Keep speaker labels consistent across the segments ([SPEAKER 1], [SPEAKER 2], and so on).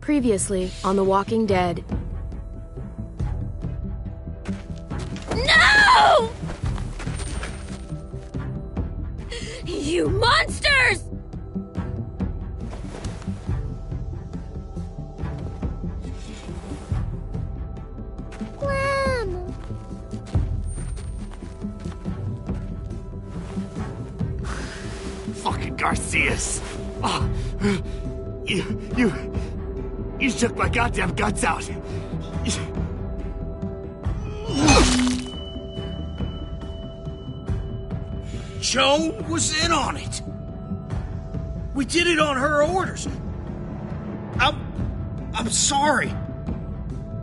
[SPEAKER 1] Previously on The Walking Dead.
[SPEAKER 2] No! You monsters!
[SPEAKER 3] Grandma.
[SPEAKER 4] Fucking Garcias! Oh, you shook my goddamn guts out.
[SPEAKER 5] Joe was in on it. We did it on her orders. I'm sorry.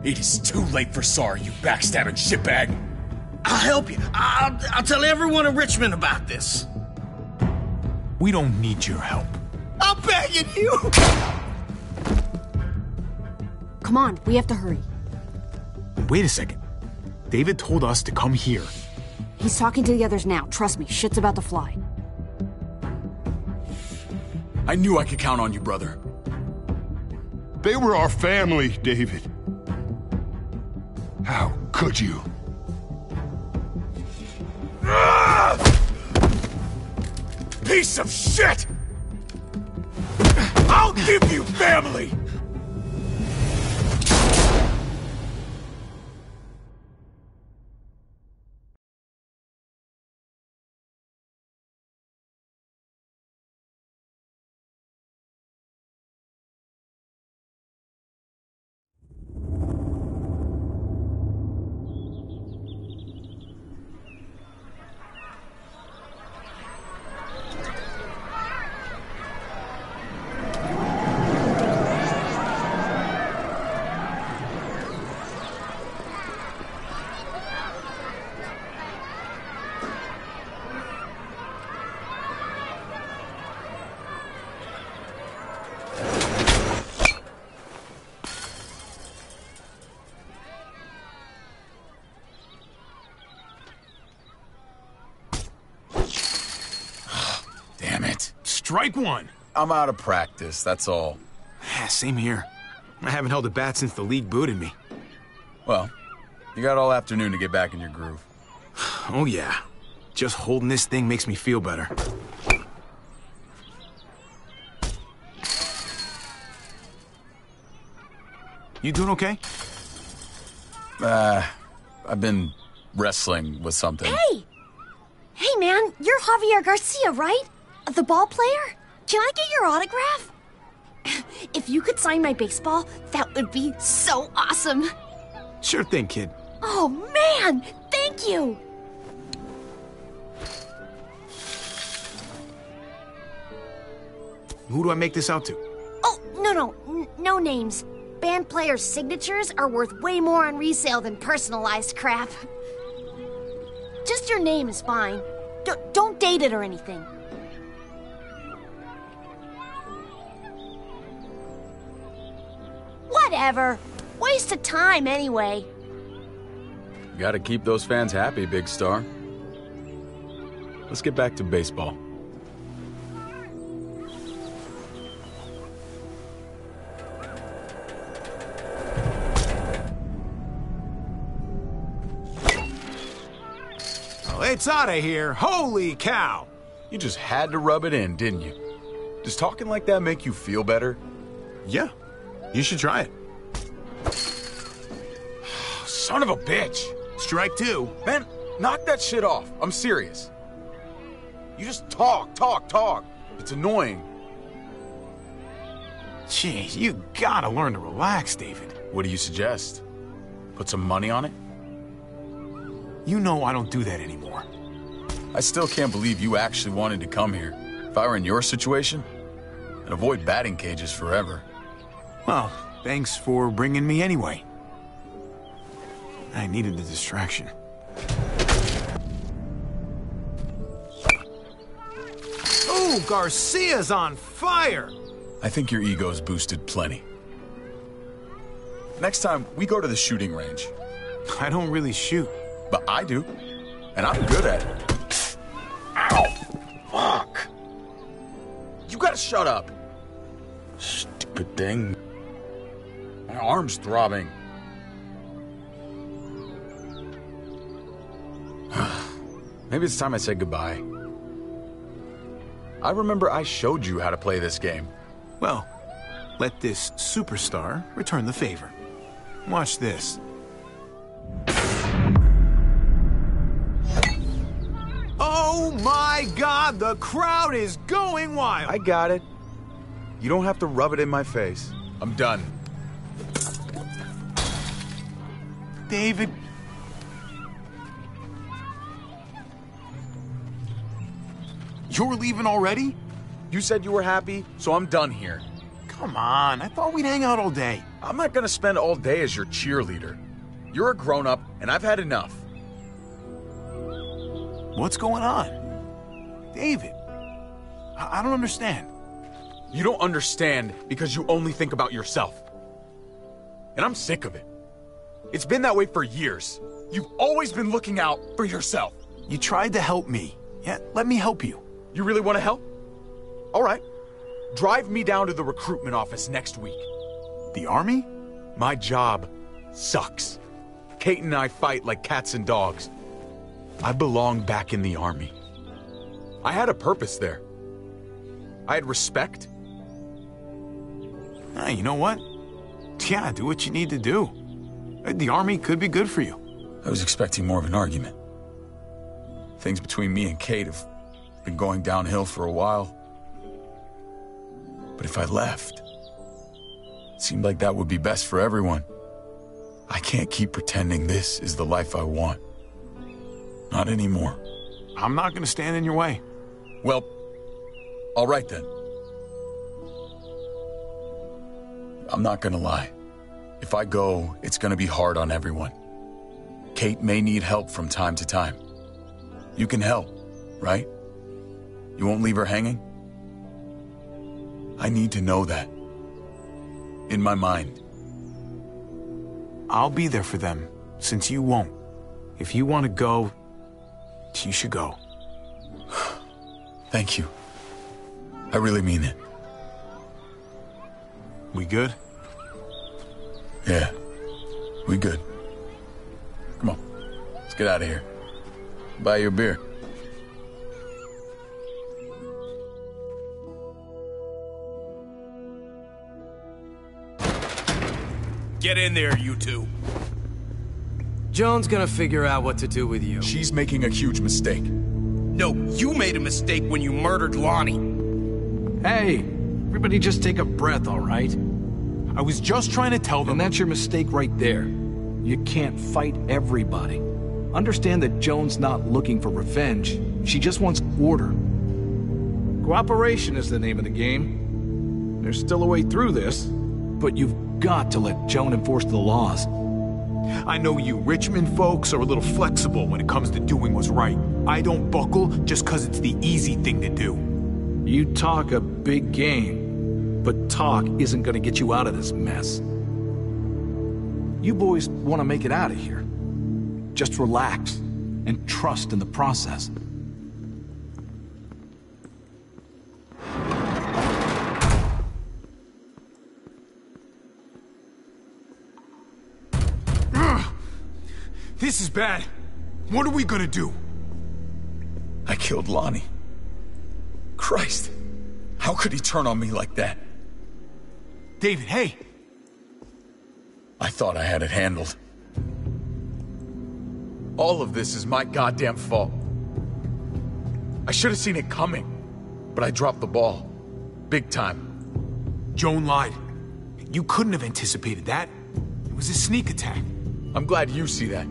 [SPEAKER 6] It is too late for sorry, you backstabbing shitbag.
[SPEAKER 5] I'll help you. I'll tell everyone in Richmond about this.
[SPEAKER 7] We don't need your help.
[SPEAKER 5] I'm begging you.
[SPEAKER 3] Come on, we have to hurry.
[SPEAKER 7] Wait a second. David told us to come here.
[SPEAKER 3] He's talking to the others now. Trust me, shit's about to fly.
[SPEAKER 6] I knew I could count on you, brother.
[SPEAKER 8] They were our family, David. How could you?
[SPEAKER 6] Piece of shit! I'll give you family! Damn it.
[SPEAKER 7] Strike one.
[SPEAKER 6] I'm out of practice, that's all.
[SPEAKER 7] Same here. I haven't held a bat since the league booted me.
[SPEAKER 6] Well, you got all afternoon to get back in your groove.
[SPEAKER 7] Oh yeah. Just holding this thing makes me feel better. You doing okay?
[SPEAKER 6] I've been wrestling with something.
[SPEAKER 2] Hey! Hey, man, you're Javier Garcia, right? The ball player? Can I get your autograph? If you could sign my baseball, that would be so awesome.
[SPEAKER 7] Sure thing, kid.
[SPEAKER 2] Oh, man! Thank you!
[SPEAKER 7] Who do I make this out to?
[SPEAKER 2] Oh, no names. Band players' signatures are worth way more on resale than personalized crap. Just your name is fine. Don't date it or anything. Whatever. Waste of time anyway.
[SPEAKER 6] You gotta keep those fans happy, Big Star. Let's get back to baseball.
[SPEAKER 7] It's out of here. Holy cow.
[SPEAKER 6] You just had to rub it in, didn't you? Does talking like that make you feel better?
[SPEAKER 7] Yeah. You should try it.
[SPEAKER 6] Son of a bitch!
[SPEAKER 7] Strike two.
[SPEAKER 6] Man, knock that shit off. I'm serious. You just talk. It's annoying.
[SPEAKER 7] Jeez, you gotta learn to relax, David.
[SPEAKER 6] What do you suggest? Put some money on it?
[SPEAKER 7] You know I don't do that anymore.
[SPEAKER 6] I still can't believe you actually wanted to come here. If I were in your situation, I'd avoid batting cages forever.
[SPEAKER 7] Well, thanks for bringing me anyway. I needed the distraction. Oh, Garcia's on fire!
[SPEAKER 6] I think your ego's boosted plenty. Next time, we go to the shooting range.
[SPEAKER 7] I don't really shoot.
[SPEAKER 6] But I do. And I'm good at it. Ow! Fuck! You gotta shut up. Stupid thing. My arm's throbbing. Maybe it's time I said goodbye. I remember I showed you how to play this game.
[SPEAKER 7] Well, let this superstar return the favor. Watch this. Oh my God, the crowd is going wild!
[SPEAKER 6] I got it. You don't have to rub it in my face. I'm done.
[SPEAKER 7] David... You're leaving already?
[SPEAKER 6] You said you were happy, so I'm done here.
[SPEAKER 7] Come on, I thought we'd hang out all day.
[SPEAKER 6] I'm not gonna spend all day as your cheerleader. You're a grown-up, and I've had enough.
[SPEAKER 7] What's going on? David, I don't understand.
[SPEAKER 6] You don't understand because you only think about yourself. And I'm sick of it. It's been that way for years. You've always been looking out for yourself.
[SPEAKER 7] You tried to help me. Yeah, let me help you.
[SPEAKER 6] You really want to help? All right. Drive me down to the recruitment office next week.
[SPEAKER 7] The army?
[SPEAKER 6] My job sucks. Kate and I fight like cats and dogs. I belong back in the army. I had a purpose there. I had respect.
[SPEAKER 7] You know what? Yeah, do what you need to do. The army could be good for you.
[SPEAKER 6] I was expecting more of an argument. Things between me and Kate have been going downhill for a while. But if I left, it seemed like that would be best for everyone. I can't keep pretending this is the life I want. Not anymore.
[SPEAKER 7] I'm not gonna stand in your way.
[SPEAKER 6] Well, all right then. I'm not gonna lie. If I go, it's gonna be hard on everyone. Kate may need help from time to time. You can help, right? You won't leave her hanging? I need to know that. In my mind.
[SPEAKER 7] I'll be there for them, since you won't. If you want to go, you should go.
[SPEAKER 6] Thank you. I really mean it.
[SPEAKER 7] We good?
[SPEAKER 6] Yeah, we good. Come on, let's get out of here. Buy you a beer.
[SPEAKER 5] Get in there, you two.
[SPEAKER 9] Joan's gonna figure out what to do with you.
[SPEAKER 6] She's making a huge mistake.
[SPEAKER 5] No, you made a mistake when you murdered Lonnie.
[SPEAKER 9] Hey, everybody just take a breath, all right?
[SPEAKER 7] I was just trying to tell them...
[SPEAKER 9] And that's your mistake right there. You can't fight everybody. Understand that Joan's not looking for revenge. She just wants order. Cooperation is the name of the game. There's still a way through this, but you've got to let Joan enforce the laws.
[SPEAKER 7] I know you Richmond folks are a little flexible when it comes to doing what's right. I don't buckle just because it's the easy thing to do.
[SPEAKER 9] You talk a big game, but talk isn't gonna get you out of this mess. You boys want to make it out of here. Just relax and trust in the process.
[SPEAKER 7] This is bad. What are we gonna do?
[SPEAKER 6] I killed Lonnie. Christ, how could he turn on me like that?
[SPEAKER 7] David, hey!
[SPEAKER 6] I thought I had it handled. All of this is my goddamn fault. I should have seen it coming, but I dropped the ball. Big time.
[SPEAKER 7] Joan lied. You couldn't have anticipated that. It was a sneak attack.
[SPEAKER 6] I'm glad you see that.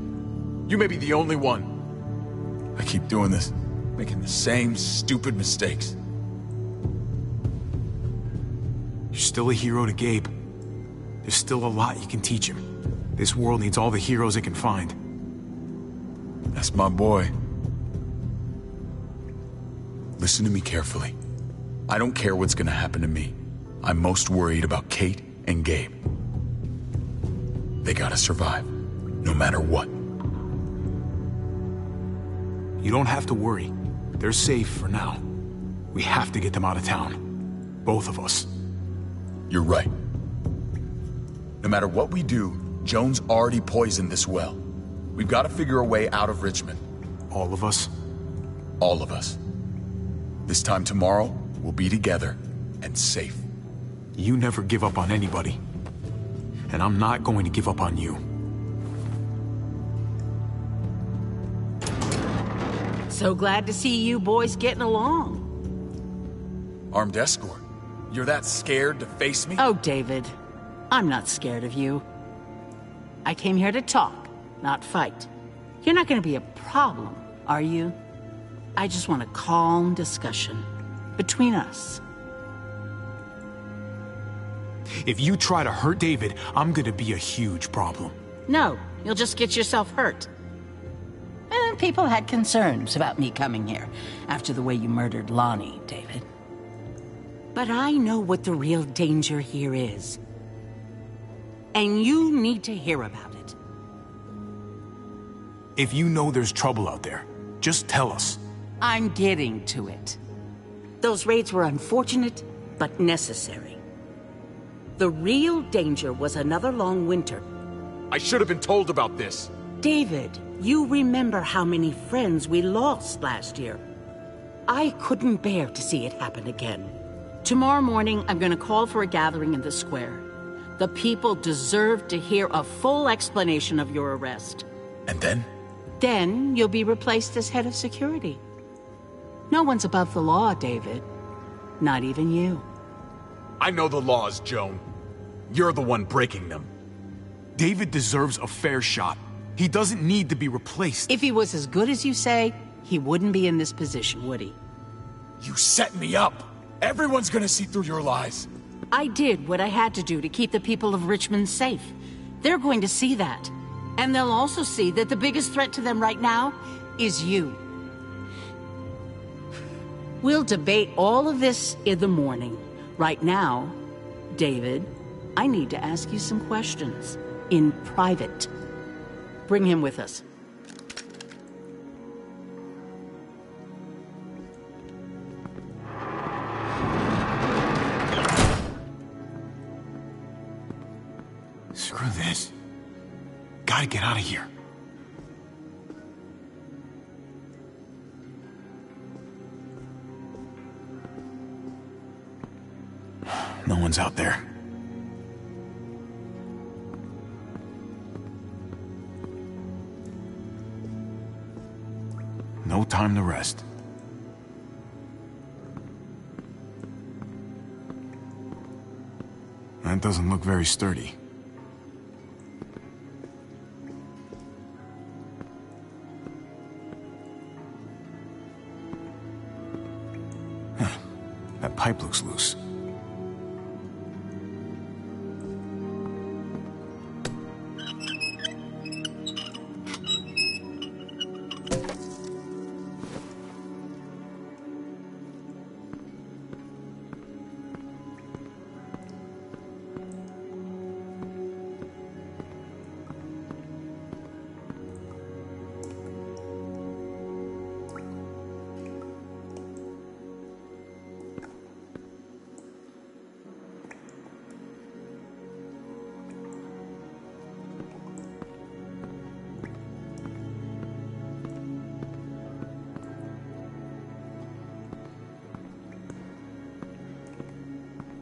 [SPEAKER 6] You may be the only one. I keep doing this, making the same stupid mistakes.
[SPEAKER 7] You're still a hero to Gabe. There's still a lot you can teach him. This world needs all the heroes it can find.
[SPEAKER 6] That's my boy. Listen to me carefully. I don't care what's gonna happen to me. I'm most worried about Kate and Gabe. They gotta survive, no matter what.
[SPEAKER 7] You don't have to worry. They're safe for now. We have to get them out of town. Both of us.
[SPEAKER 6] You're right. No matter what we do, Jones already poisoned this well. We've got to figure a way out of Richmond.
[SPEAKER 7] All of us?
[SPEAKER 6] All of us. This time tomorrow, we'll be together and safe.
[SPEAKER 7] You never give up on anybody. And I'm not going to give up on you.
[SPEAKER 10] So glad to see you boys getting along.
[SPEAKER 6] Armed escort? You're that scared to face me?
[SPEAKER 10] Oh, David, I'm not scared of you. I came here to talk, not fight. You're not going to be a problem, are you? I just want a calm discussion between us.
[SPEAKER 7] If you try to hurt David, I'm gonna be a huge problem.
[SPEAKER 10] No, you'll just get yourself hurt. And people had concerns about me coming here after the way you murdered Lonnie, David. But I know what the real danger here is. And you need to hear about it.
[SPEAKER 7] If you know there's trouble out there, just tell us.
[SPEAKER 10] I'm getting to it. Those raids were unfortunate, but necessary. The real danger was another long winter.
[SPEAKER 6] I should have been told about this.
[SPEAKER 10] David, you remember how many friends we lost last year. I couldn't bear to see it happen again. Tomorrow morning, I'm going to call for a gathering in the square. The people deserve to hear a full explanation of your arrest.
[SPEAKER 6] And then?
[SPEAKER 10] Then you'll be replaced as head of security. No one's above the law, David. Not even you.
[SPEAKER 6] I know the laws, Joan. You're the one breaking them.
[SPEAKER 7] David deserves a fair shot. He doesn't need to be replaced.
[SPEAKER 10] If he was as good as you say, he wouldn't be in this position, would he?
[SPEAKER 6] You set me up. Everyone's gonna see through your lies.
[SPEAKER 10] I did what I had to do to keep the people of Richmond safe. They're going to see that. And they'll also see that the biggest threat to them right now is you. We'll debate all of this in the morning. Right now, David, I need to ask you some questions. In private. Bring him with us.
[SPEAKER 7] Screw this. Gotta get out of here. No one's out there. No time to rest. That doesn't look very sturdy. Huh. That pipe looks loose.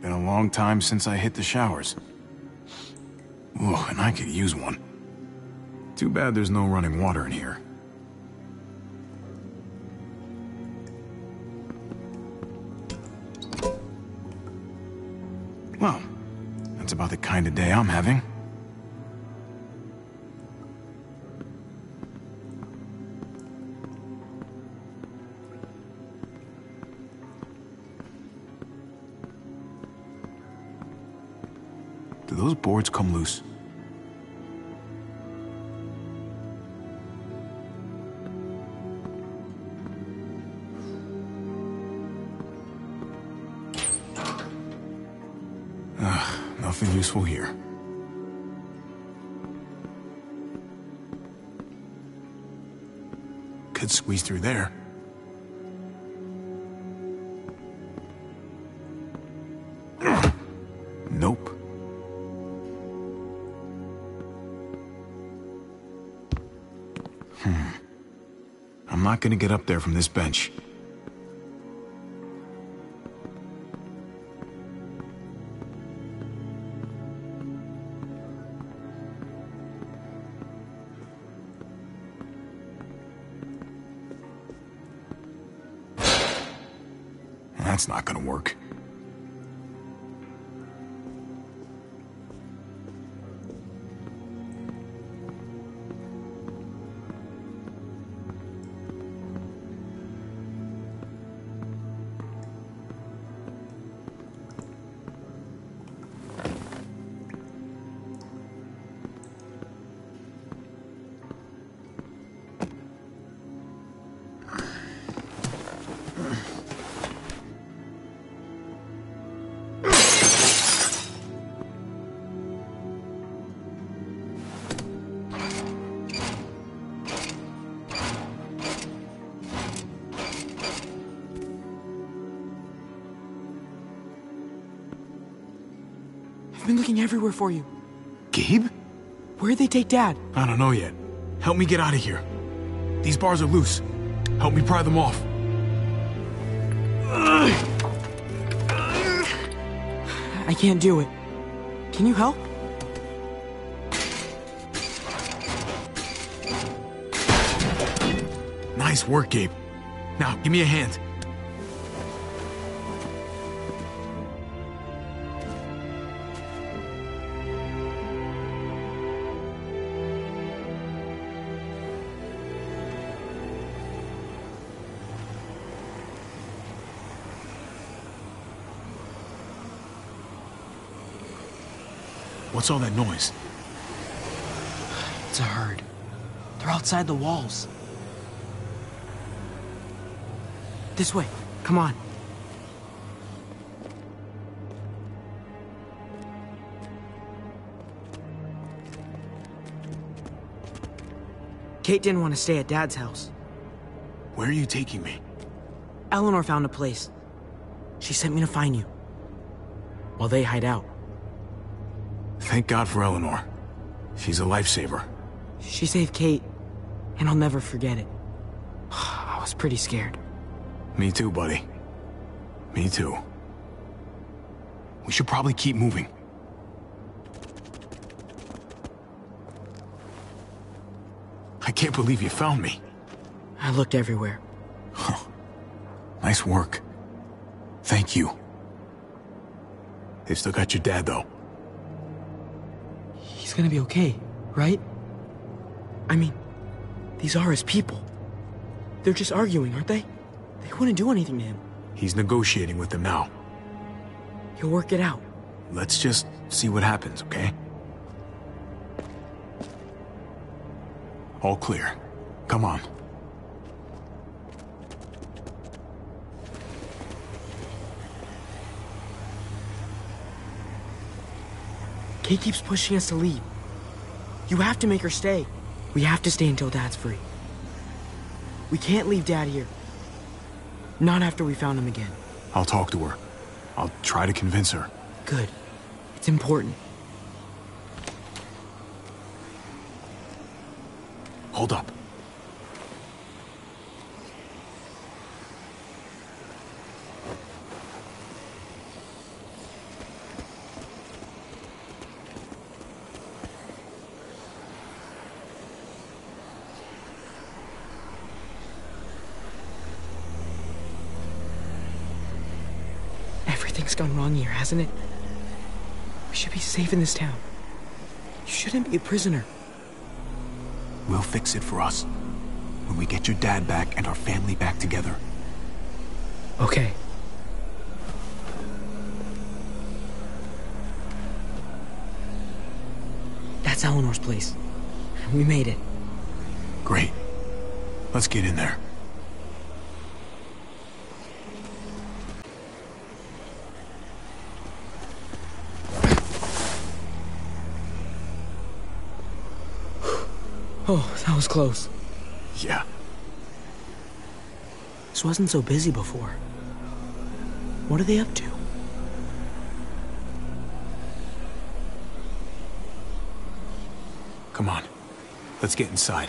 [SPEAKER 7] Been a long time since I hit the showers. Ooh, and I could use one. Too bad there's no running water in here. Well, that's about the kind of day I'm having. Do those boards come loose? Nothing useful here. Could squeeze through there. Nope. not gonna get up there from this bench. That's not gonna work.
[SPEAKER 11] I've been looking everywhere for you.
[SPEAKER 7] Gabe?
[SPEAKER 11] Where'd they take Dad?
[SPEAKER 7] I don't know yet. Help me get out of here. These bars are loose. Help me pry them off.
[SPEAKER 11] I can't do it. Can you help?
[SPEAKER 7] Nice work, Gabe. Now, give me a hand. What's all that noise?
[SPEAKER 11] It's a herd. They're outside the walls. This way. Come on. Kate didn't want to stay at Dad's house.
[SPEAKER 7] Where are you taking me?
[SPEAKER 11] Eleanor found a place. She sent me to find you. While they hide out.
[SPEAKER 7] Thank God for Eleanor. She's a lifesaver.
[SPEAKER 11] She saved Kate, and I'll never forget it. I was pretty scared.
[SPEAKER 7] Me too, buddy. Me too. We should probably keep moving. I can't believe you found me.
[SPEAKER 11] I looked everywhere.
[SPEAKER 7] Nice work. Thank you. They've still got your dad, though.
[SPEAKER 11] He's gonna be okay, right? I mean, these are his people. They're just arguing, aren't they? They wouldn't do anything to him.
[SPEAKER 7] He's negotiating with them now.
[SPEAKER 11] He'll work it out.
[SPEAKER 7] Let's just see what happens, okay? All clear. Come on.
[SPEAKER 11] Kate keeps pushing us to leave. You have to make her stay. We have to stay until Dad's free. We can't leave Dad here. Not after we found him again.
[SPEAKER 7] I'll talk to her. I'll try to convince her.
[SPEAKER 11] Good. It's important.
[SPEAKER 7] Hold up.
[SPEAKER 11] Everything's gone wrong here, hasn't it? We should be safe in this town. You shouldn't be a prisoner.
[SPEAKER 7] We'll fix it for us. When we get your dad back and our family back together.
[SPEAKER 11] Okay. That's Eleanor's place. We made it.
[SPEAKER 7] Great. Let's get in there.
[SPEAKER 11] Oh, that was close.
[SPEAKER 7] Yeah.
[SPEAKER 11] This wasn't so busy before. What are they up to?
[SPEAKER 7] Come on. Let's get inside.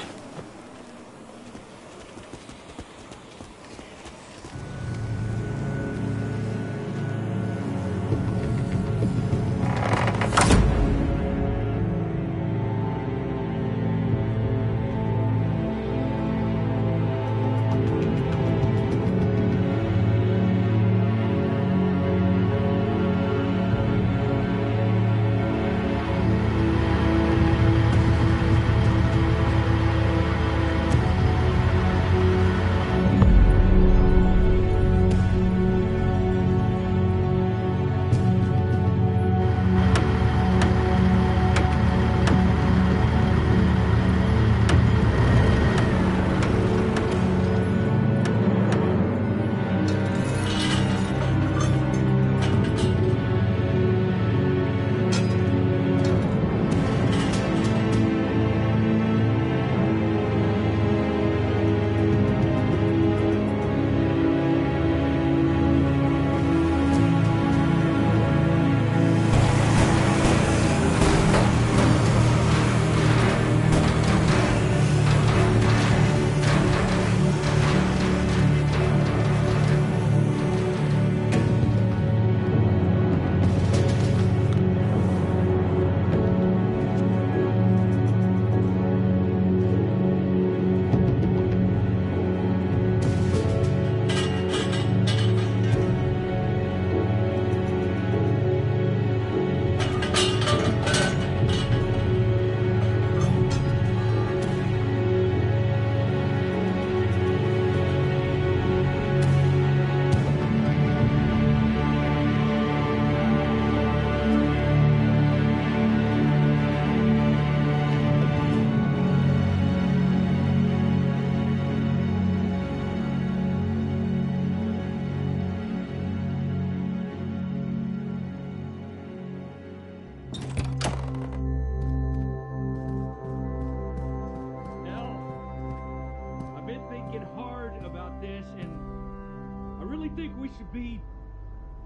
[SPEAKER 12] think we should be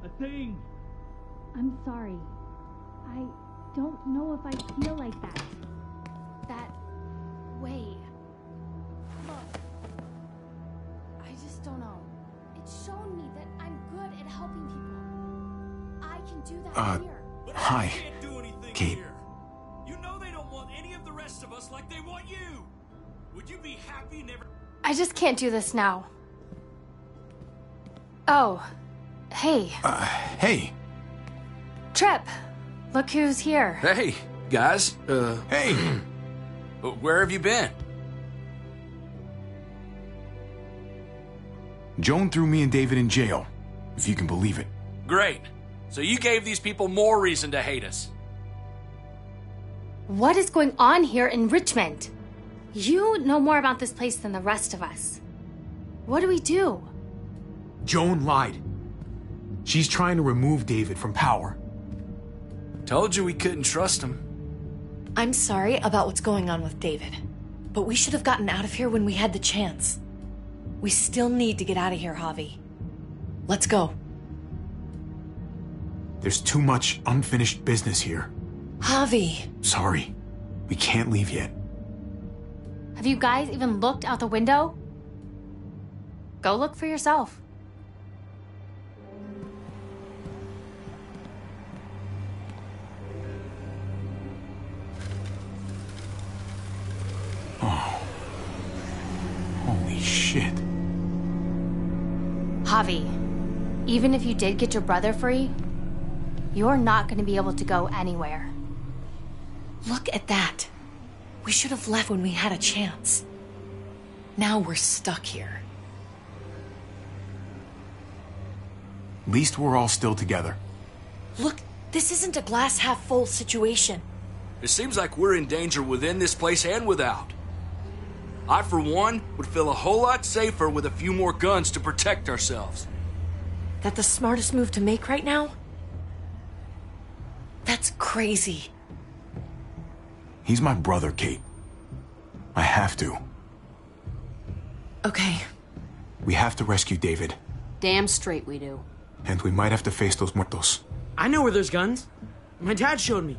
[SPEAKER 12] a thing?
[SPEAKER 13] I'm sorry. I don't know if I feel like that. That way.
[SPEAKER 2] Look, I just don't know. It's shown me that I'm good at helping people. I can do that here.
[SPEAKER 7] Hi, Kate.
[SPEAKER 5] Here. You know they don't want any of the rest of us like they want you. Would you be happy never...
[SPEAKER 13] I just can't do this now. Oh, hey.
[SPEAKER 7] Hey.
[SPEAKER 13] Trip, look who's here.
[SPEAKER 14] Hey, guys.
[SPEAKER 7] Hey.
[SPEAKER 14] Where have you been?
[SPEAKER 7] Joan threw me and David in jail, if you can believe it.
[SPEAKER 14] Great. So you gave these people more reason to hate us.
[SPEAKER 13] What is going on here in Richmond? You know more about this place than the rest of us. What do we do?
[SPEAKER 7] Joan lied. She's trying to remove David from power.
[SPEAKER 14] Told you we couldn't trust him.
[SPEAKER 15] I'm sorry about what's going on with David, but we should have gotten out of here when we had the chance. We still need to get out of here, Javi. Let's go.
[SPEAKER 7] There's too much unfinished business here.
[SPEAKER 15] Javi.
[SPEAKER 7] Sorry. We can't leave yet.
[SPEAKER 13] Have you guys even looked out the window? Go look for yourself.
[SPEAKER 7] Oh. Holy shit.
[SPEAKER 13] Javi, even if you did get your brother free, you're not going to be able to go anywhere.
[SPEAKER 15] Look at that. We should have left when we had a chance. Now we're stuck here.
[SPEAKER 7] At least we're all still together.
[SPEAKER 15] Look, this isn't a glass half full situation.
[SPEAKER 14] It seems like we're in danger within this place and without. I, for one, would feel a whole lot safer with a few more guns to protect ourselves.
[SPEAKER 15] That the smartest move to make right now? That's crazy.
[SPEAKER 7] He's my brother, Kate. I have to.
[SPEAKER 15] Okay.
[SPEAKER 7] We have to rescue David.
[SPEAKER 3] Damn straight we do.
[SPEAKER 7] And we might have to face those muertos.
[SPEAKER 11] I know where there's guns. My dad showed me.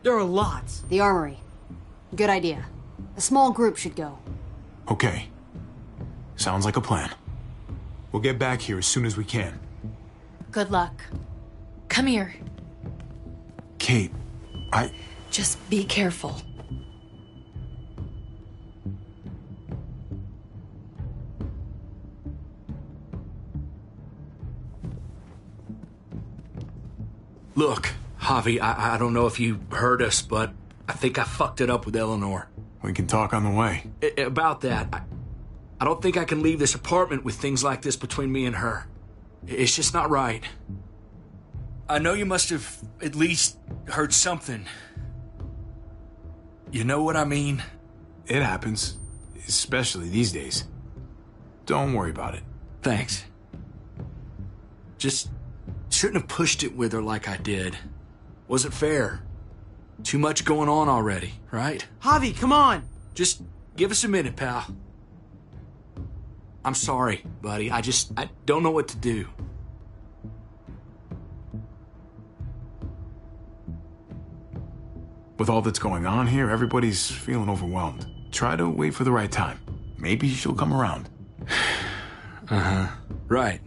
[SPEAKER 11] There are lots.
[SPEAKER 3] The armory. Good idea. A small group should go.
[SPEAKER 7] Okay. Sounds like a plan. We'll get back here as soon as we can.
[SPEAKER 13] Good luck.
[SPEAKER 15] Come here.
[SPEAKER 7] Kate,
[SPEAKER 15] Just be careful.
[SPEAKER 14] Look, Javi, I don't know if you heard us, but I think I fucked it up with Eleanor.
[SPEAKER 7] We can talk on the way.
[SPEAKER 14] About that, I don't think I can leave this apartment with things like this between me and her. It's just not right. I know you must have at least heard something. You know what I mean?
[SPEAKER 7] It happens, especially these days. Don't worry about it.
[SPEAKER 14] Thanks. Just shouldn't have pushed it with her like I did. Wasn't fair. Too much going on already, right?
[SPEAKER 11] Javi, come on!
[SPEAKER 14] Just give us a minute, pal. I'm sorry, buddy. I don't know what to do.
[SPEAKER 7] With all that's going on here, everybody's feeling overwhelmed. Try to wait for the right time. Maybe she'll come around.
[SPEAKER 14] Uh-huh. Right.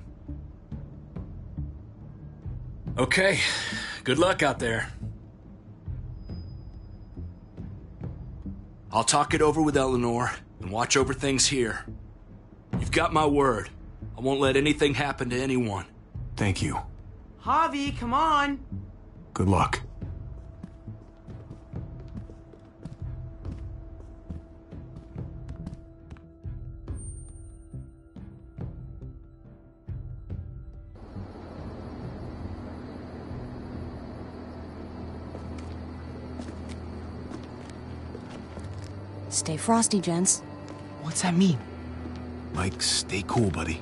[SPEAKER 14] Okay. Good luck out there. I'll talk it over with Eleanor and watch over things here. You've got my word. I won't let anything happen to anyone.
[SPEAKER 7] Thank you.
[SPEAKER 11] Javi, come on!
[SPEAKER 7] Good luck.
[SPEAKER 3] Stay frosty, gents.
[SPEAKER 11] What's that mean?
[SPEAKER 7] Like, stay cool, buddy.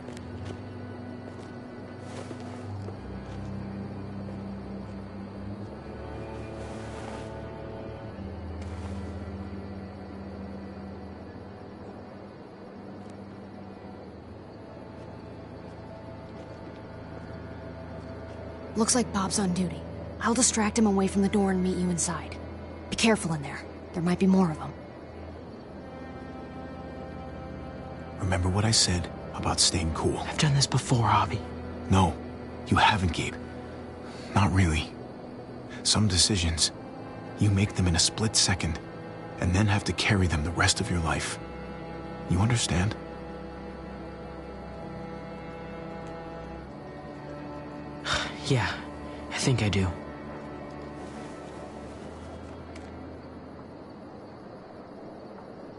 [SPEAKER 3] Looks like Bob's on duty. I'll distract him away from the door and meet you inside. Be careful in there. There might be more of them.
[SPEAKER 7] Remember what I said about staying cool?
[SPEAKER 11] I've done this before, Javi.
[SPEAKER 7] No, you haven't, Gabe. Not really. Some decisions, you make them in a split second, and then have to carry them the rest of your life. You understand?
[SPEAKER 11] Yeah, I think I do.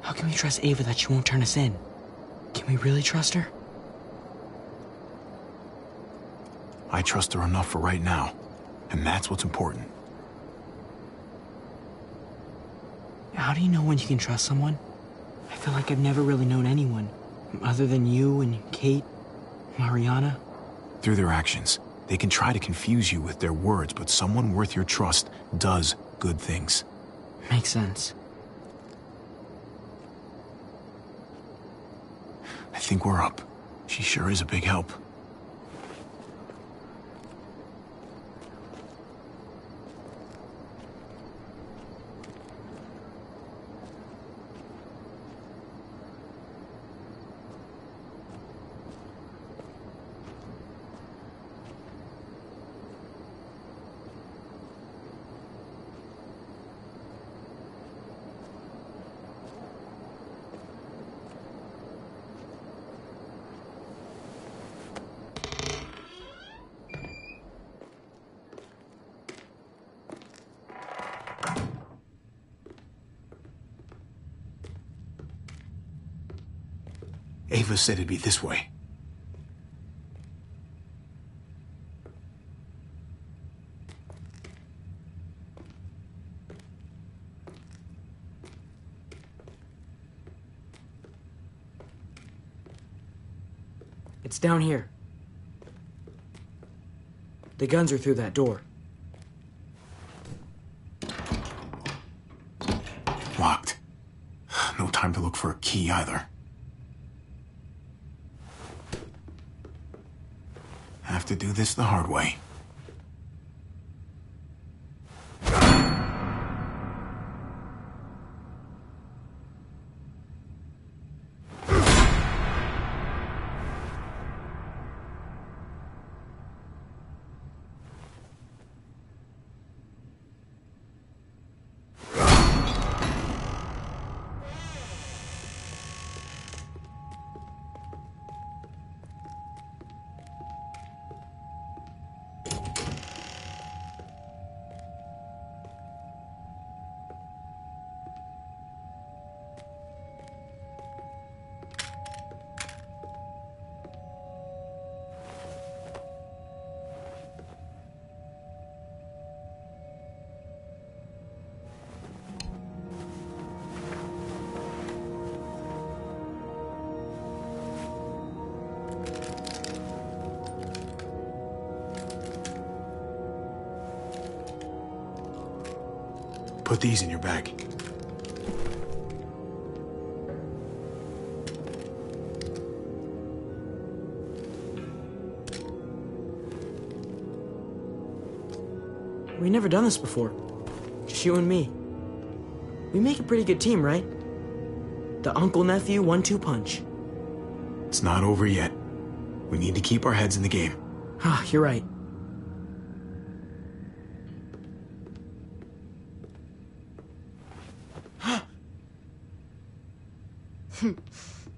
[SPEAKER 11] How can we trust Ava that she won't turn us in? Can we really trust her?
[SPEAKER 7] I trust her enough for right now, and that's what's important.
[SPEAKER 11] How do you know when you can trust someone? I feel like I've never really known anyone, other than you and Kate, Mariana.
[SPEAKER 7] Through their actions, they can try to confuse you with their words, but someone worth your trust does good things.
[SPEAKER 11] Makes sense.
[SPEAKER 7] I think we're up. She sure is a big help. Ava said it'd be this way.
[SPEAKER 11] It's down here. The guns are through that door.
[SPEAKER 7] Locked. No time to look for a key either. Have to do this the hard way. Put these in your bag.
[SPEAKER 11] We've never done this before. Just you and me. We make a pretty good team, right? The uncle-nephew 1-2 punch.
[SPEAKER 7] It's not over yet. We need to keep our heads in the game.
[SPEAKER 11] Ah, you're right.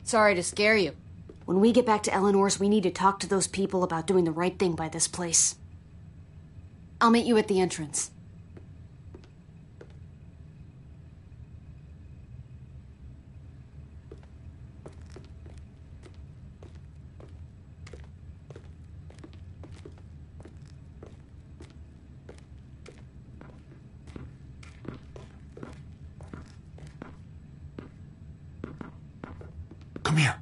[SPEAKER 3] Sorry to scare you. When we get back to Eleanor's, we need to talk to those people about doing the right thing by this place. I'll meet you at the entrance.
[SPEAKER 7] Come here.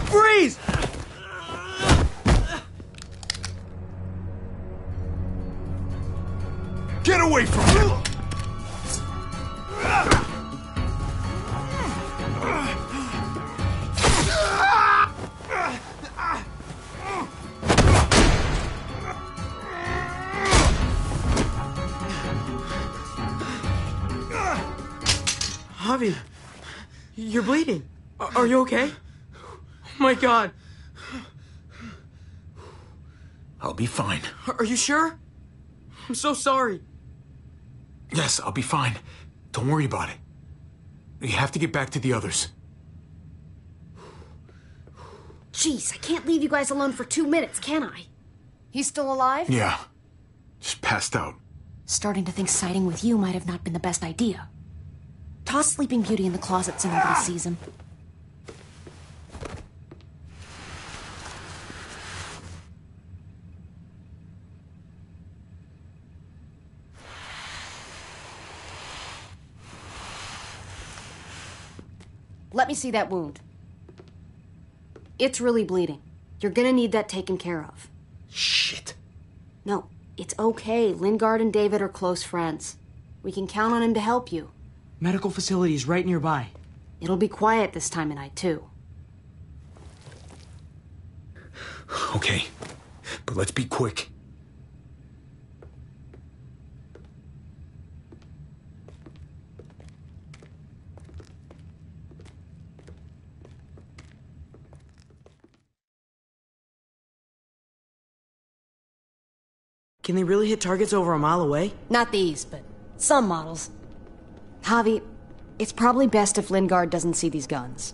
[SPEAKER 11] Freeze! Javi, you're bleeding. Are you okay? Oh my God.
[SPEAKER 7] I'll be fine.
[SPEAKER 11] Are you sure? I'm so sorry.
[SPEAKER 7] Yes, I'll be fine. Don't worry about it. We have to get back to the others.
[SPEAKER 3] Jeez, I can't leave you guys alone for 2 minutes, can I?
[SPEAKER 2] He's still alive?
[SPEAKER 7] Yeah. Just passed out.
[SPEAKER 3] Starting to think siding with you might have not been the best idea. Toss Sleeping Beauty in the closet so nobody sees him. Let me see that wound. It's really bleeding. You're gonna need that taken care of.
[SPEAKER 7] Shit.
[SPEAKER 3] No, it's okay. Lingard and David are close friends. We can count on him to help you.
[SPEAKER 11] Medical facility's right nearby.
[SPEAKER 3] It'll be quiet this time of night, too.
[SPEAKER 7] Okay, but let's be quick.
[SPEAKER 11] Can they really hit targets over a mile away?
[SPEAKER 3] Not these, but some models. Javi, it's probably best if Lingard doesn't see these guns.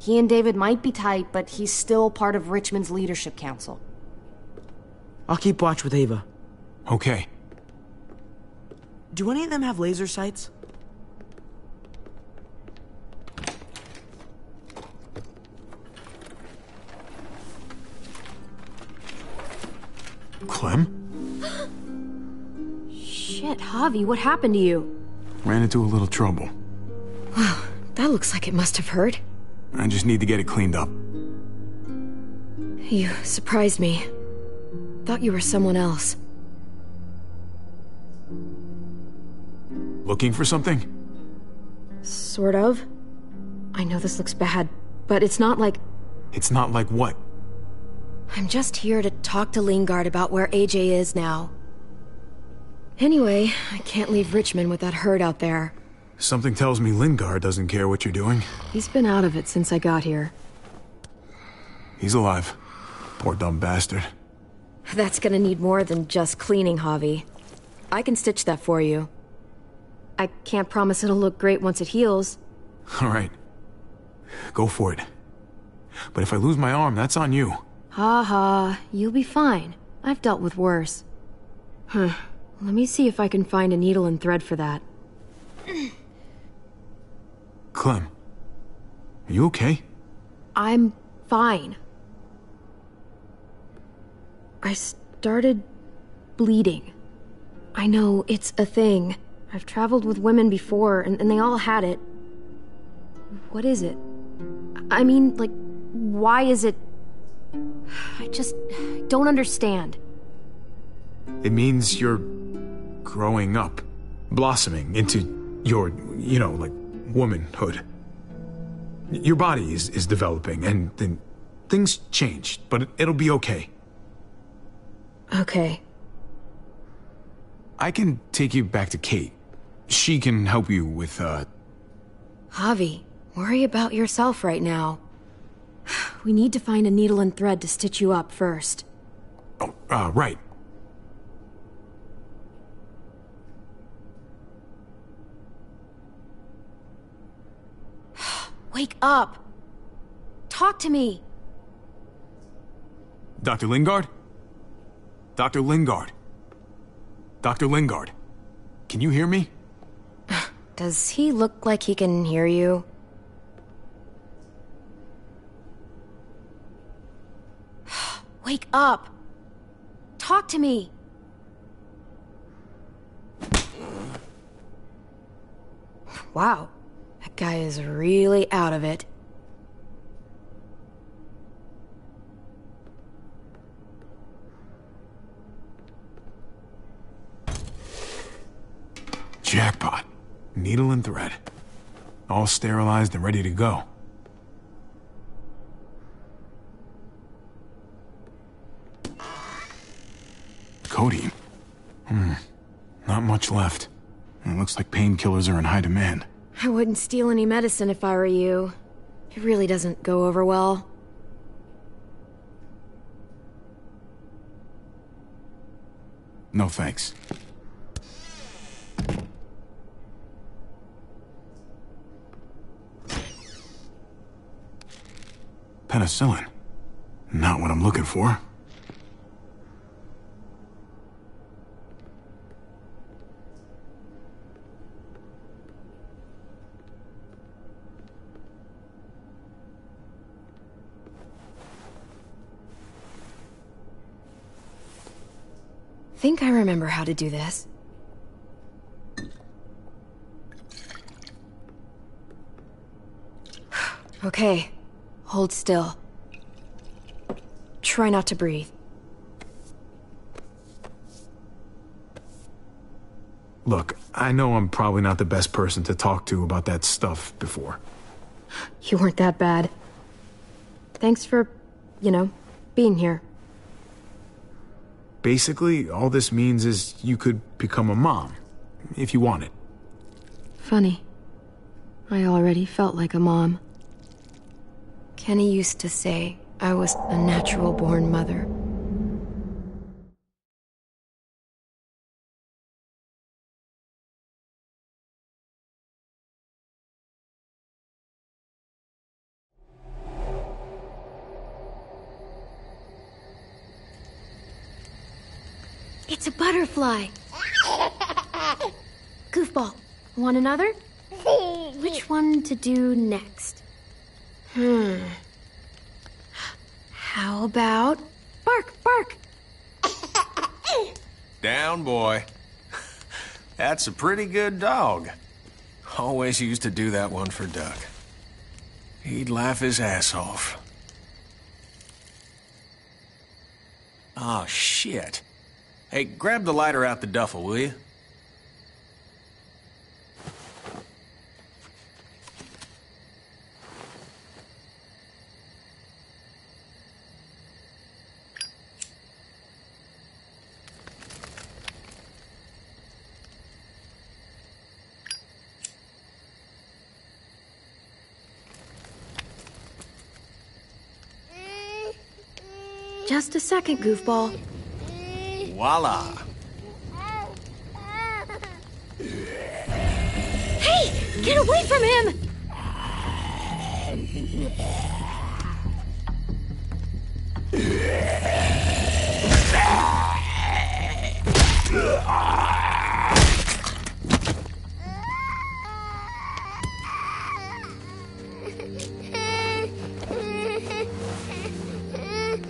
[SPEAKER 3] He and David might be tight, but he's still part of Richmond's leadership council.
[SPEAKER 11] I'll keep watch with Ava.
[SPEAKER 7] Okay.
[SPEAKER 11] Do any of them have laser sights?
[SPEAKER 7] Clem?
[SPEAKER 1] Shit, Javi, what happened to you?
[SPEAKER 7] Ran into a little trouble.
[SPEAKER 1] Wow, that looks like it must have hurt.
[SPEAKER 7] I just need to get it cleaned up.
[SPEAKER 1] You surprised me. Thought you were someone else.
[SPEAKER 7] Looking for something?
[SPEAKER 1] Sort of. I know this looks bad, but it's not like...
[SPEAKER 7] It's not like what?
[SPEAKER 1] I'm just here to talk to Lingard about where AJ is now. Anyway, I can't leave Richmond with that herd out there.
[SPEAKER 7] Something tells me Lingard doesn't care what you're doing.
[SPEAKER 1] He's been out of it since I got here.
[SPEAKER 7] He's alive. Poor dumb bastard.
[SPEAKER 1] That's gonna need more than just cleaning, Javi. I can stitch that for you. I can't promise it'll look great once it heals.
[SPEAKER 7] All right. Go for it. But if I lose my arm, that's on you.
[SPEAKER 1] Ha ha, you'll be fine. I've dealt with worse. Let me see if I can find a needle and thread for that.
[SPEAKER 7] Clem, are you okay?
[SPEAKER 1] I'm fine. I started bleeding. I know, it's a thing. I've traveled with women before, and they all had it. What is it? I mean, like, why is it... I just don't understand.
[SPEAKER 7] It means you're growing up, blossoming into your, like, womanhood. Your body is developing, and then things change, but it'll be okay.
[SPEAKER 1] Okay.
[SPEAKER 7] I can take you back to Kate. She can help you with,
[SPEAKER 1] Javi, worry about yourself right now. We need to find a needle and thread to stitch you up first.
[SPEAKER 7] Oh, right.
[SPEAKER 1] Wake up! Talk to me!
[SPEAKER 7] Dr. Lingard? Dr. Lingard? Dr. Lingard? Can you hear me?
[SPEAKER 1] Does he look like he can hear you? Wake up! Talk to me! Wow, that guy is really out of it.
[SPEAKER 7] Jackpot. Needle and thread. All sterilized and ready to go. Codeine? Not much left. It looks like painkillers are in high demand.
[SPEAKER 1] I wouldn't steal any medicine if I were you. It really doesn't go over well.
[SPEAKER 7] No thanks. Penicillin. Not what I'm looking for.
[SPEAKER 1] I think I remember how to do this. Okay, hold still. Try not to breathe.
[SPEAKER 7] Look, I know I'm probably not the best person to talk to about that stuff before.
[SPEAKER 1] You weren't that bad. Thanks for, being here.
[SPEAKER 7] Basically, all this means is you could become a mom, if you wanted.
[SPEAKER 1] Funny. I already felt like a mom. Kenny used to say I was a natural-born mother. It's a butterfly. Goofball, want another? Which one to do next? How about bark, bark?
[SPEAKER 16] Down, boy. That's a pretty good dog. Always used to do that one for Duck. He'd laugh his ass off. Oh, shit. Hey, grab the lighter out the duffel, will you?
[SPEAKER 1] Just a second, Goofball.
[SPEAKER 16] Voila.
[SPEAKER 1] Hey! Get away from him!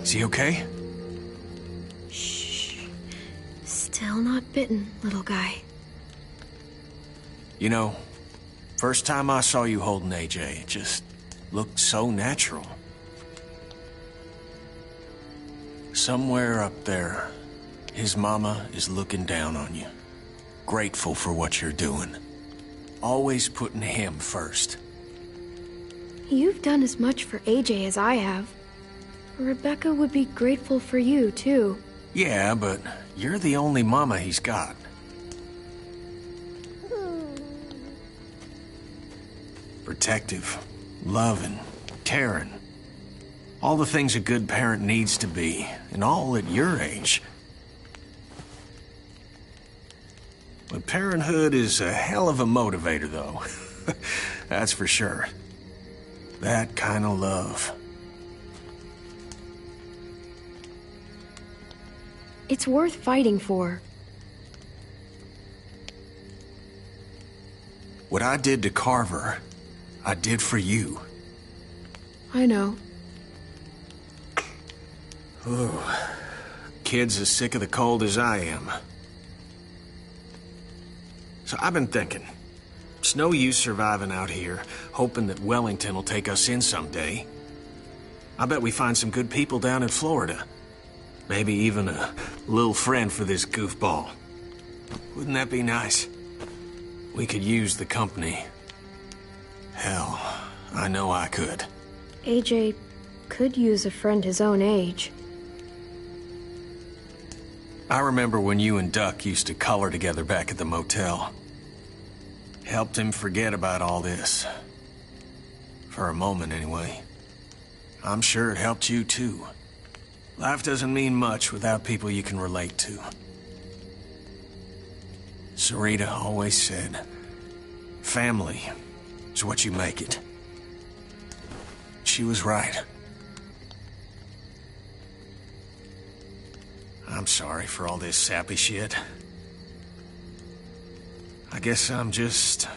[SPEAKER 16] Is he okay?
[SPEAKER 1] Still not bitten, little guy.
[SPEAKER 16] You know, first time I saw you holding AJ, it just looked so natural. Somewhere up there, his mama is looking down on you. Grateful for what you're doing. Always putting him first.
[SPEAKER 1] You've done as much for AJ as I have. Rebecca would be grateful for you, too.
[SPEAKER 16] Yeah, but you're the only mama he's got. Protective, loving, caring. All the things a good parent needs to be, and all at your age. But parenthood is a hell of a motivator, though. That's for sure. That kind of love.
[SPEAKER 1] It's worth fighting for.
[SPEAKER 16] What I did to Carver, I did for you.
[SPEAKER 1] I know.
[SPEAKER 16] Ooh. Kid's as sick of the cold as I am. So I've been thinking, it's no use surviving out here, hoping that Wellington will take us in someday. I bet we find some good people down in Florida. Maybe even a little friend for this goofball. Wouldn't that be nice? We could use the company. Hell, I know I could.
[SPEAKER 1] AJ could use a friend his own age.
[SPEAKER 16] I remember when you and Duck used to color together back at the motel. Helped him forget about all this. For a moment, anyway. I'm sure it helped you, too. Life doesn't mean much without people you can relate to. Sarita always said, family is what you make it. She was right. I'm sorry for all this sappy shit. I guess I'm just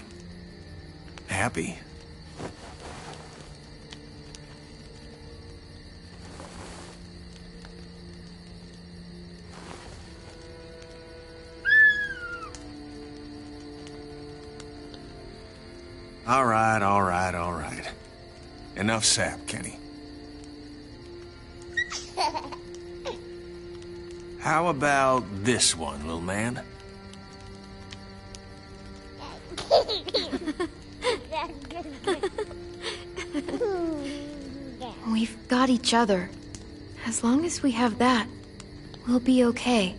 [SPEAKER 16] happy. All right. Enough sap, Kenny. How about this one, little man?
[SPEAKER 1] We've got each other. As long as we have that, we'll be okay.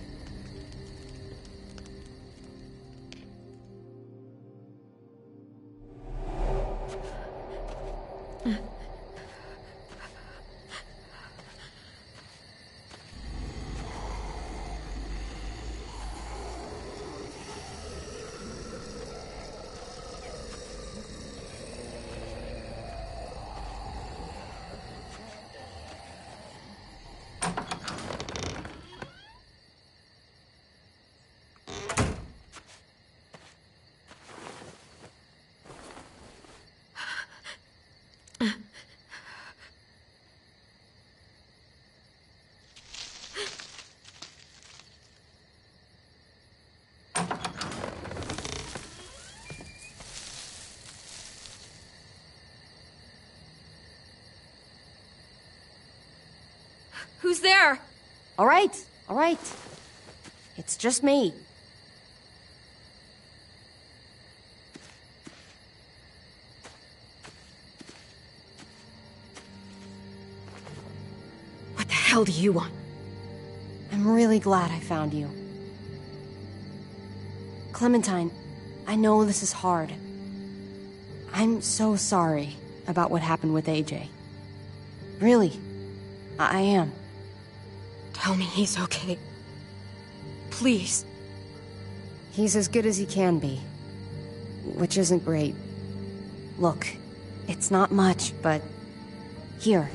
[SPEAKER 1] Who's there?
[SPEAKER 3] All right. It's just me.
[SPEAKER 1] What the hell do you want?
[SPEAKER 3] I'm really glad I found you. Clementine, I know this is hard. I'm so sorry about what happened with AJ. Really, I am.
[SPEAKER 1] Tell me he's okay. Please.
[SPEAKER 3] He's as good as he can be. Which isn't great. Look, it's not much, but... Here.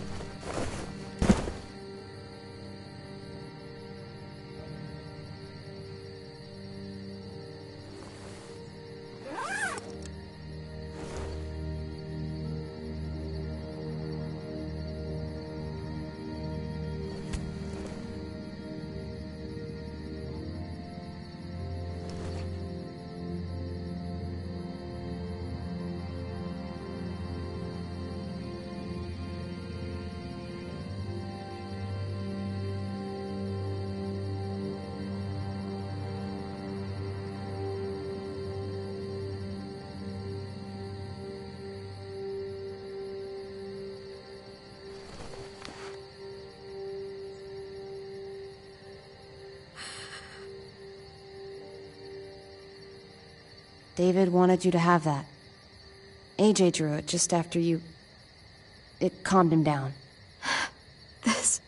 [SPEAKER 3] David wanted you to have that. AJ drew it just after you... It calmed him down.
[SPEAKER 1] This...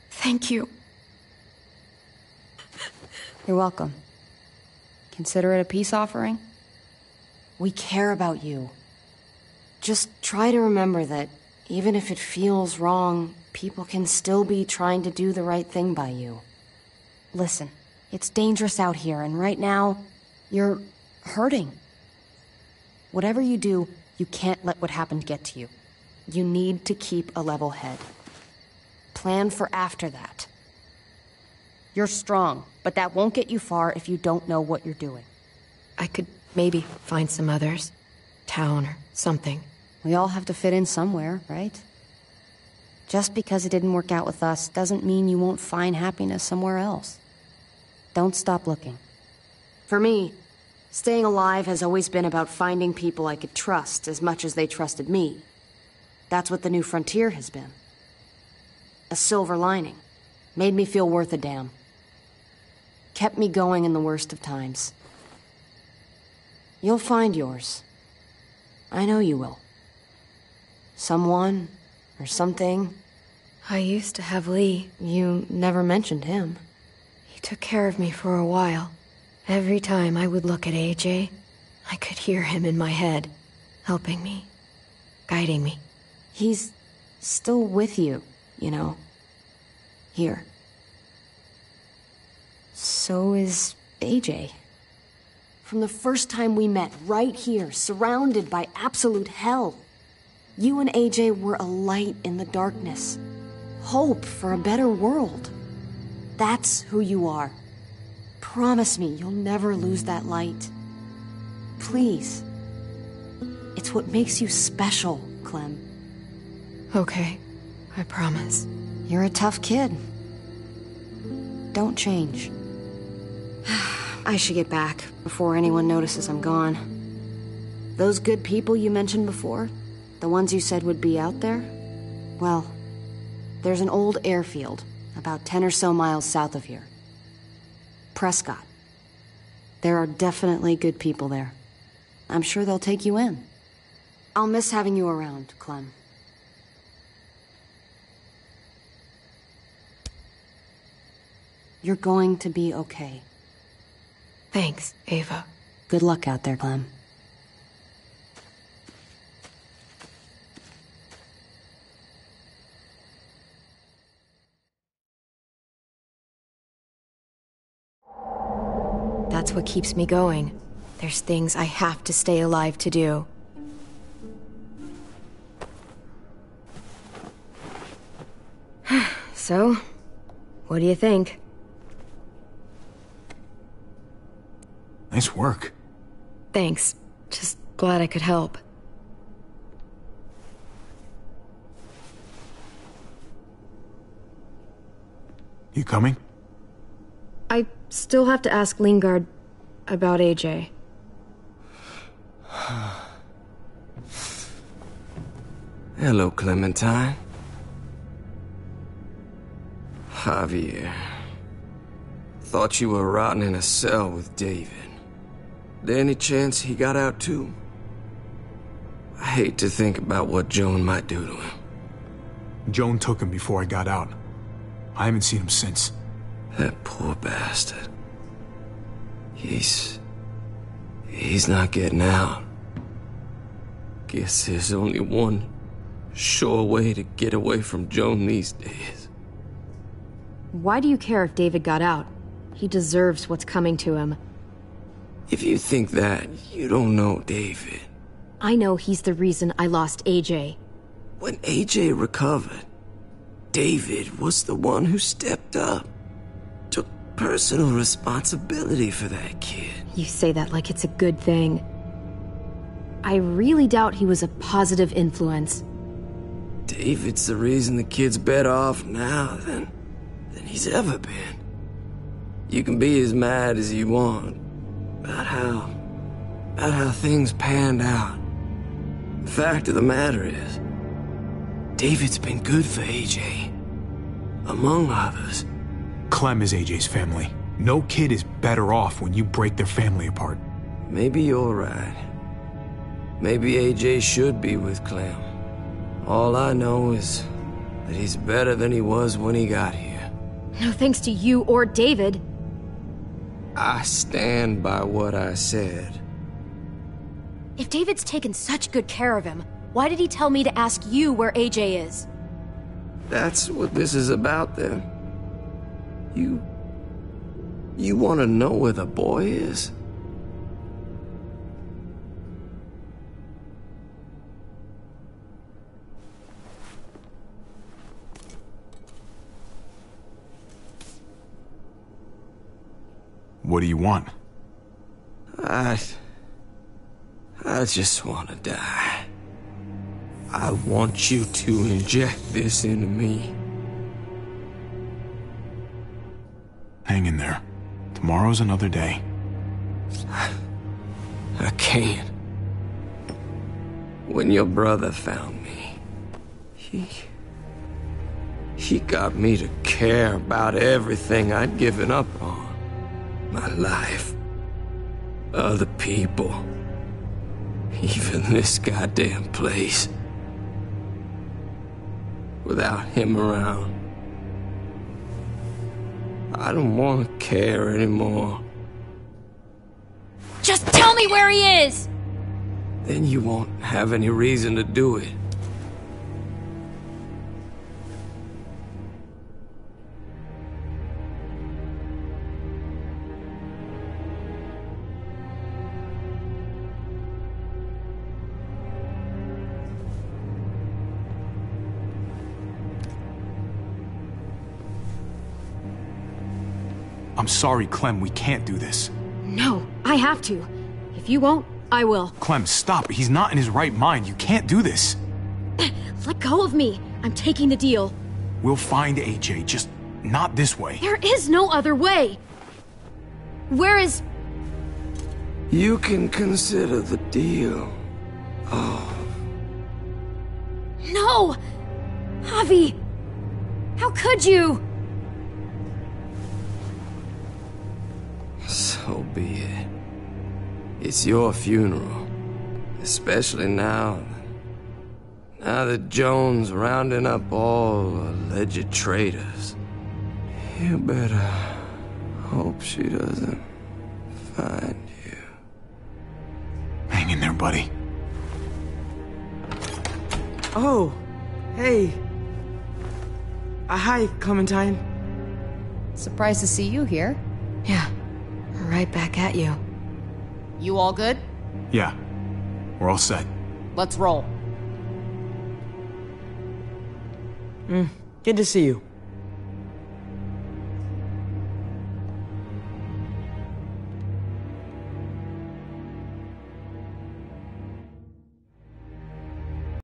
[SPEAKER 1] Thank you.
[SPEAKER 3] You're welcome. Consider it a peace offering? We care about you. Just try to remember that even if it feels wrong, people can still be trying to do the right thing by you. Listen, it's dangerous out here, and right now, you're hurting. Whatever you do, you can't let what happened get to you. You need to keep a level head. Plan for after that. You're strong, but that won't get you far if you don't know what you're doing.
[SPEAKER 1] I could maybe find some others. Town or something.
[SPEAKER 3] We all have to fit in somewhere, right? Just because it didn't work out with us doesn't mean you won't find happiness somewhere else. Don't stop looking. For me, staying alive has always been about finding people I could trust as much as they trusted me. That's what the New Frontier has been. A silver lining. Made me feel worth a damn. Kept me going in the worst of times. You'll find yours. I know you will. Someone or something.
[SPEAKER 1] I used to have Lee.
[SPEAKER 3] You never mentioned him.
[SPEAKER 1] He took care of me for a while. Every time I would look at AJ, I could hear him in my head, helping me, guiding me.
[SPEAKER 3] He's still with you, you know. Here. So is AJ. From the first time we met, right here, surrounded by absolute hell, you and AJ were a light in the darkness. Hope for a better world. That's who you are. Promise me you'll never lose that light. Please. It's what makes you special, Clem.
[SPEAKER 1] Okay, I promise.
[SPEAKER 3] You're a tough kid. Don't change. I should get back before anyone notices I'm gone. Those good people you mentioned before, the ones you said would be out there, well, there's an old airfield about 10 or so miles south of here. Prescott. There are definitely good people there. I'm sure they'll take you in. I'll miss having you around, Clem. You're going to be okay.
[SPEAKER 1] Thanks, Ava.
[SPEAKER 3] Good luck out there, Clem.
[SPEAKER 1] That's what keeps me going. There's things I have to stay alive to do. So, what do you think?
[SPEAKER 7] Nice work.
[SPEAKER 1] Thanks. Just glad I could help.
[SPEAKER 7] You coming?
[SPEAKER 1] I still have to ask Lingard about AJ.
[SPEAKER 17] Hello, Clementine. Javier. Thought you were rotting in a cell with David. There any chance he got out too? I hate to think about what Joan might do to him.
[SPEAKER 7] Joan took him before I got out. I haven't seen him since.
[SPEAKER 17] That poor bastard. He's not getting out. Guess there's only one sure way to get away from Joan these days.
[SPEAKER 1] Why do you care if David got out? He deserves what's coming to him.
[SPEAKER 17] If you think that, you don't know David.
[SPEAKER 1] I know he's the reason I lost AJ.
[SPEAKER 17] When AJ recovered, David was the one who stepped up. Took personal responsibility for that kid.
[SPEAKER 1] You say that like it's a good thing. I really doubt he was a positive influence.
[SPEAKER 17] David's the reason the kid's better off now than he's ever been. You can be as mad as you want about how things panned out. The fact of the matter is, David's been good for AJ, among others.
[SPEAKER 7] Clem is AJ's family. No kid is better off when you break their family apart.
[SPEAKER 17] Maybe you're right. Maybe AJ should be with Clem. All I know is that he's better than he was when he got here.
[SPEAKER 1] No thanks to you or David.
[SPEAKER 17] I stand by what I said.
[SPEAKER 1] If David's taken such good care of him, why did he tell me to ask you where AJ is?
[SPEAKER 17] That's what this is about, then. You want to know where the boy is?
[SPEAKER 7] What do you want?
[SPEAKER 17] I just want to die. I want you to inject this into me.
[SPEAKER 7] Hang in there. Tomorrow's another day.
[SPEAKER 17] I can't. When your brother found me, he got me to care about everything I'd given up on. My life, other people, Even this goddamn place. Without him around. I don't want to care anymore.
[SPEAKER 1] Just tell me where he is!
[SPEAKER 17] Then you won't have any reason to do it.
[SPEAKER 7] I'm sorry, Clem, we can't do this.
[SPEAKER 1] No, I have to. If you won't, I will.
[SPEAKER 7] Clem, stop. He's not in his right mind. You can't do this.
[SPEAKER 1] Let go of me. I'm taking the deal.
[SPEAKER 7] We'll find AJ, just not this way.
[SPEAKER 1] There is no other way. Where is...
[SPEAKER 17] You can consider the deal. Oh.
[SPEAKER 1] No! Javi! How could you?
[SPEAKER 17] So be it. It's your funeral. Especially now. Now that Joan's rounding up all alleged traitors. You better hope she doesn't find you.
[SPEAKER 7] Hang in there, buddy.
[SPEAKER 11] Oh, hey. Hi, Clementine.
[SPEAKER 3] Surprised to see you here.
[SPEAKER 1] Yeah, right back at you.
[SPEAKER 3] You all good?
[SPEAKER 7] Yeah, we're all set.
[SPEAKER 3] Let's roll.
[SPEAKER 11] Good to see you.